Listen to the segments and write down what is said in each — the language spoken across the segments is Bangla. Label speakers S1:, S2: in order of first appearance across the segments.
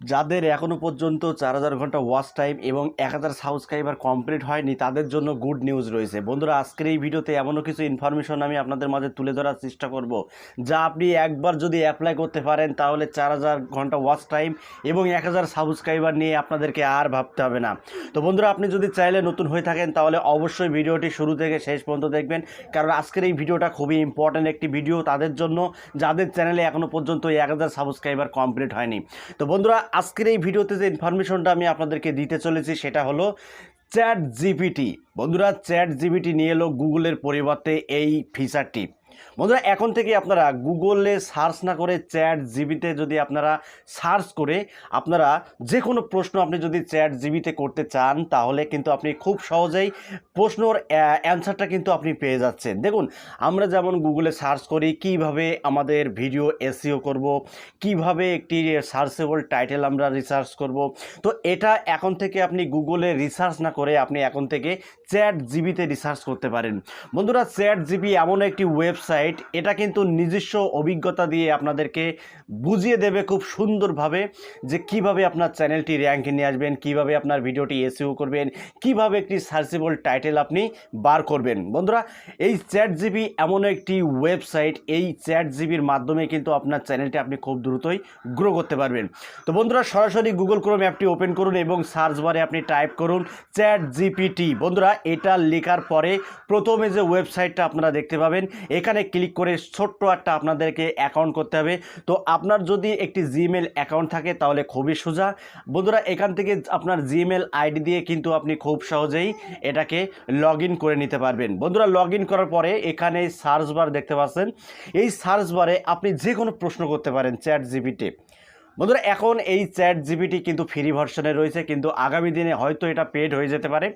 S1: যাদের এখনও পর্যন্ত 4000 ঘন্টা ওয়াচ টাইম এবং 1000 সাবস্ক্রাইবার কমপ্লিট হয়নি তাদের জন্য গুড নিউজ রয়েছে। বন্ধুরা, আজকের এই ভিডিওতে এমনও কিছু ইনফরমেশন আমি আপনাদের মাঝে তুলে ধরার চেষ্টা করব, যা আপনি একবার যদি অ্যাপ্লাই করতে পারেন তাহলে 4000 ঘন্টা ওয়াচ টাইম এবং 1000 সাবস্ক্রাইবার নিয়ে আপনাদেরকে আর ভাবতে হবে না। তো বন্ধুরা, আপনি যদি চাইলে নতুন হয়ে থাকেন তাহলে অবশ্যই ভিডিওটি শুরু থেকে শেষ পর্যন্ত দেখবেন, কারণ আজকের এই ভিডিওটা খুবই ইম্পর্ট্যান্ট একটি ভিডিও তাদের জন্য যাদের চ্যানেলে এখনও পর্যন্ত 1000 সাবস্ক্রাইবার কমপ্লিট হয়নি। তো বন্ধুরা, আজকের এই ভিডিওতে যে ইনফরমেশনটা আমি আপনাদেরকে দিতে চলেছি সেটা হলো চ্যাট জিপিটি। বন্ধুরা, চ্যাট জিপিটি নিয়ে এলো গুগলের পরিবর্তে এই ফিচারটি। বন্ধুরা, এখন থেকে আপনারা গুগলে সার্চ না করে চ্যাট জিপিতে যদি আপনারা সার্চ করে আপনারা যে কোনো প্রশ্ন আপনি যদি চ্যাট জিপিতে করতে চান তাহলে কিন্তু আপনি খুব সহজেই প্রশ্নর অ্যান্সারটা কিন্তু আপনি পেয়ে যাচ্ছেন। দেখুন, আমরা যেমন গুগলে সার্চ করি কিভাবে আমাদের ভিডিও এসইও করব, কিভাবে একটি সার্চেবল টাইটেল আমরা রিসার্চ করব, তো এটা এখন থেকে আপনি গুগলে রিসার্চ না করে আপনি এখন থেকে চ্যাট জিপিতে রিসার্চ করতে পারেন। বন্ধুরা, চ্যাট জিপি এমন একটি ওয়েবসাইট, এটা কিন্তু নিজস্ব অভিজ্ঞতা দিয়ে আপনাদেরকে বুঝিয়ে দেবে খুব সুন্দরভাবে যে কিভাবে আপনার চ্যানেলটি র্যাঙ্কে নিয়ে আসবেন, কিভাবে আপনার ভিডিওটি এসইও করবেন, কিভাবে একটি সার্চেবল টাইটেল আপনি বার করবেন। বন্ধুরা, এই চ্যাট জিপি এমন একটি ওয়েবসাইট, এই চ্যাট জিপির মাধ্যমে কিন্তু আপনার চ্যানেলটি আপনি খুব দ্রুতই গ্রো করতে পারবেন। তো বন্ধুরা, সরাসরি গুগল ক্রোম অ্যাপটি ওপেন করুন এবং সার্চ বারে আপনি টাইপ করুন চ্যাট জিপিটি। বন্ধুরা, এটা লেখার পরে প্রথমে যে ওয়েবসাইটটা আপনারা দেখতে পাবেন, এখানে ক্লিক করে ছোট্ট একটা আপনাদেরকে অ্যাকাউন্ট করতে হবে। তো আপনার যদি একটি জিমেল অ্যাকাউন্ট থাকে তাহলে খুবই সোজা। বন্ধুরা, এখান থেকে আপনার জিমেল আইডি দিয়ে কিন্তু আপনি খুব সহজেই এটাকে লগ ইন করে নিতে পারবেন। বন্ধুরা, লগ ইন করার পরে এখানে সার্চ বার দেখতে পাচ্ছেন, এই সার্চ বারে আপনি যে কোনো প্রশ্ন করতে পারেন চ্যাট জিপিটি। বন্ধুরা, এখন এই চ্যাট জিপিটি কিন্তু ফ্রি ভার্সনে রয়েছে, কিন্তু আগামী দিনে হয়তো এটা পেড হয়ে যেতে পারে।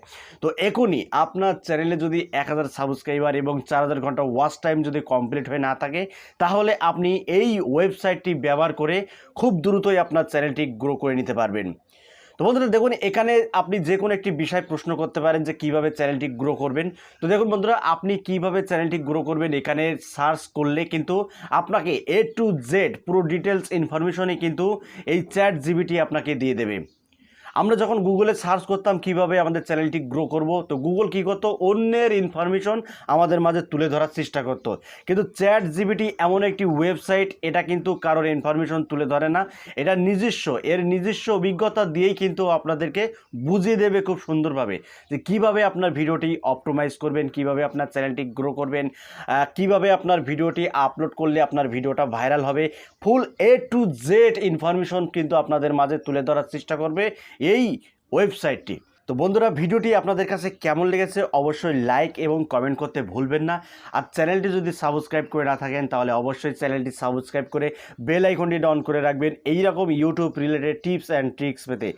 S1: তো এখনই আপনার চ্যানেলে যদি 1000 সাবস্ক্রাইবার এবং 4000 ঘন্টা ওয়াচ টাইম যদি কমপ্লিট হয়ে না থাকে তাহলে আপনি এই ওয়েবসাইটটি ব্যবহার করে খুব দ্রুতই আপনার চ্যানেলটি গ্রো করে নিতে পারবেন। তো বন্ধুরা, দেখুন এখানে আপনি যে কোনো একটি বিষয় প্রশ্ন করতে পারেন যে কিভাবে চ্যানেলটি গ্রো করবেন। তো দেখুন বন্ধুরা, আপনি কিভাবে চ্যানেলটি গ্রো করবেন এখানে সার্চ করলে কিন্তু আপনাকে A to Z পুরো ডিটেলস ইনফরমেশনই কিন্তু এই চ্যাট জিপিটি আপনাকে দিয়ে দেবে। আমরা যখন গুগলে সার্চ করতাম কিভাবে আমাদের চ্যানেলটি গ্রো করব, তো গুগল কী করতো, অন্যের ইনফরমেশন আমাদের মাঝে তুলে ধরার চেষ্টা করতো। কিন্তু চ্যাট জিপিটি এমন একটি ওয়েবসাইট, এটা কিন্তু কারোর ইনফরমেশন তুলে ধরে না, এটা নিজস্ব অভিজ্ঞতা দিয়েই কিন্তু আপনাদেরকে বুঝিয়ে দেবে খুব সুন্দরভাবে যে কিভাবে আপনার ভিডিওটি অপটিমাইজ করবেন, কিভাবে আপনার চ্যানেলটি গ্রো করবেন, কিভাবে আপনার ভিডিওটি আপলোড করলে আপনার ভিডিওটা ভাইরাল হবে। ফুল A to Z ইনফরমেশন কিন্তু আপনাদের মাঝে তুলে ধরার চেষ্টা করবে এই ওয়েবসাইটটি। তো বন্ধুরা, ভিডিওটি আপনাদের কাছে কেমন লেগেছে অবশ্যই লাইক এবং কমেন্ট করতে ভুলবেন না। আর চ্যানেলটি যদি সাবস্ক্রাইব করে না থাকেন তাহলে অবশ্যই চ্যানেলটি সাবস্ক্রাইব করে বেল আইকনটি অন করে রাখবেন এই রকম YouTube related tips and tricks পেতে।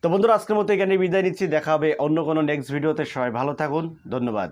S1: তো বন্ধুরা, আজকের মতো এখানে বিদায় নিচ্ছি, দেখা হবে অন্য কোনো নেক্সট ভিডিওতে। সবাই ভালো থাকুন, ধন্যবাদ।